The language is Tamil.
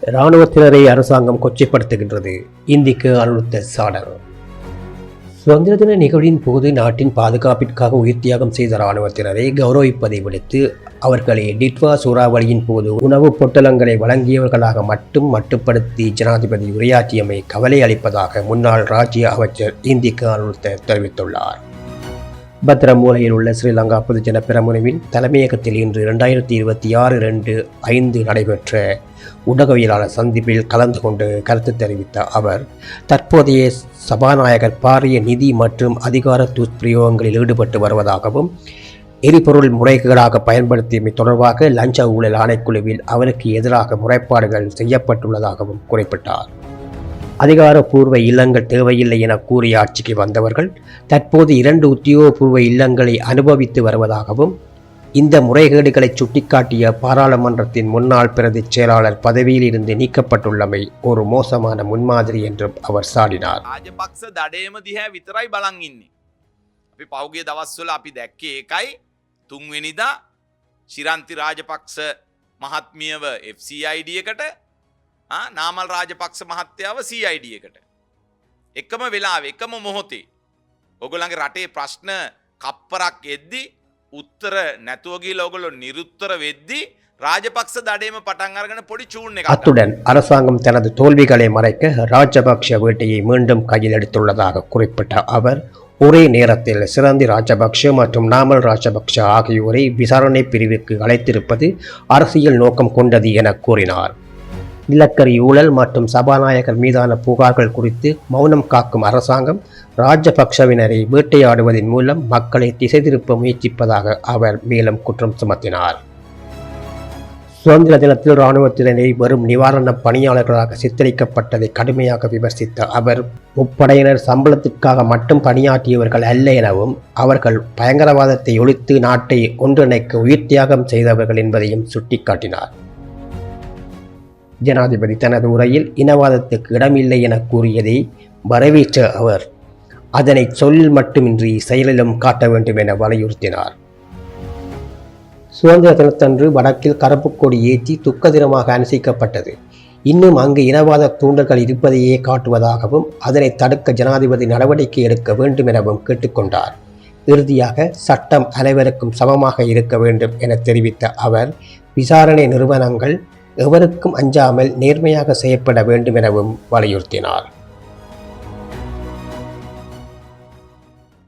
இராணுவத்தினரை அரசாங்கம் கொச்சைப்படுத்துகின்றது. இந்திக்கு அனுத்த சாடல். சுதந்திர தின நிகழ்வின் போது நாட்டின் பாதுகாப்பிற்காக உயிர் தியாகம் செய்த இராணுவத்தினரை கௌரவிப்பதை விடுத்து அவர்களை டிட்வா சூறாவளியின் போது உணவுப் பொட்டலங்களை வழங்கியவர்களாக மட்டுப்படுத்தி ஜனாதிபதி உரையாற்றியமை கவலை அளிப்பதாக முன்னாள் ராஜ்ய அமைச்சர் இந்திக்கு அனுத்த தெரிவித்துள்ளார். பத்திரமூலையில் உள்ள ஸ்ரீலங்கா பொதுஜன பெரமுனவின் தலைமையகத்தில் இன்று 2026-2/5 நடைபெற்ற ஊடகவியலாளர் சந்திப்பில் கலந்து கொண்டு கருத்து தெரிவித்த அவர், தற்போதைய சபாநாயகர் பாரிய நிதி மற்றும் அதிகார துஷ்பிரயோகங்களில் ஈடுபட்டு வருவதாகவும், எரிபொருள் முறைகேடாக பயன்படுத்தியமை தொடர்பாக லஞ்ச ஊழல் ஆணைக்குழுவில் அவருக்கு எதிராக முறைப்பாடுகள் செய்யப்பட்டுள்ளதாகவும் குறிப்பிட்டார். அதிகாரப்பூர்வ இல்லங்கள் தேவையில்லை என கூறிய ஆட்சிக்கு வந்தவர்கள் தற்போது 2 உத்தியோகபூர்வ இல்லங்களை அனுபவித்து வருவதாகவும், இந்த முறைகேடுகளை சுட்டிக்காட்டிய பாராளுமன்றத்தின் முன்னாள் பிரதி செயலாளர் பதவியில் இருந்து நீக்கப்பட்டுள்ளமை ஒரு மோசமான முன்மாதிரி என்றும் அவர் சாடினார். රාජපක්ෂ දඩේම දිහා විතරයි බලන් ඉන්නේ. අපි පහුගිය දවස්වල අපි දැක්කේ ඒකයි. 3 වෙනිදා ශිරන්ති රාජපක්ෂ මහත්මියව FCID එකට, නාමල් රාජපක්ෂ මහත්තයාව CID එකට. එකම වෙලාවෙ එකම මොහොතේ ඔයගොල්ලන්ගේ රටේ ප්‍රශ්න කප්පරක් එද්දි උත්තර නැතුව ගිහලා ඔයගොල්ලෝ නිරුත්තර වෙද්දි ராஜபக்ச தடேம பட்டாங்க அරගෙන பொடி சூழ்நிலை. அத்துடன் அரசாங்கம் தனது தோல்விகளை மறைக்க ராஜபக்ஷ வேட்டையை மீண்டும் கையில் எடுத்துள்ளதாக குறிப்பிட்ட அவர், ஒரே நேரத்தில் சிரந்தி ராஜபக்ஷ மற்றும் நாமல் ராஜபக்ஷ ஆகியோரை விசாரணை பிரிவுக்கு அழைத்திருப்பது அரசியல் நோக்கம் கொண்டது என கூறினார். நிலக்கரி ஊழல் மற்றும் சபாநாயகர் மீதான புகார்கள் குறித்து மௌனம் காக்கும் அரசாங்கம் ராஜபக்ஷவினரை வேட்டையாடுவதன் மூலம் மக்களை திசை திருப்ப முயற்சிப்பதாக அவர் மேலும் குற்றம் சுமத்தினார். சுதந்திர தினத்தில் இராணுவத்தினரை வெறும் நிவாரண பணியாளர்களாக சித்தரிக்கப்பட்டதை கடுமையாக விமர்சித்த அவர், முப்படையினர் சம்பளத்திற்காக மட்டும் பணியாற்றியவர்கள் அல்ல எனவும், அவர்கள் பயங்கரவாதத்தை ஒழித்து நாட்டை ஒன்றிணைக்க உயிர் தியாகம் செய்தவர்கள் என்பதையும் சுட்டிக்காட்டினார். ஜனாதிபதி தனது உரையில் இனவாதத்துக்கு இடமில்லை என கூறியதை வரவேற்ற அவர், அதனை சொல்லில் மட்டுமின்றி செயலிலும் காட்ட வேண்டும் என வலியுறுத்தினார். சுதந்திர தினத்தன்று வடக்கில் கருப்பு கொடி ஏற்றி துக்க தினமாக அனுசரிக்கப்பட்டது. இன்னும் அங்கு இனவாத தூண்டல்கள் இருப்பதையே காட்டுவதாகவும், அதனை தடுக்க ஜனாதிபதி நடவடிக்கை எடுக்க வேண்டும் எனவும் கேட்டுக்கொண்டார். இறுதியாக சட்டம் அனைவருக்கும் சமமாக இருக்க வேண்டும் என தெரிவித்த அவர், விசாரணை நிறுவனங்கள் எவருக்கும் அஞ்சாமல் நேர்மையாக செயற்பட வேண்டும் எனவும் வலியுறுத்தினார்.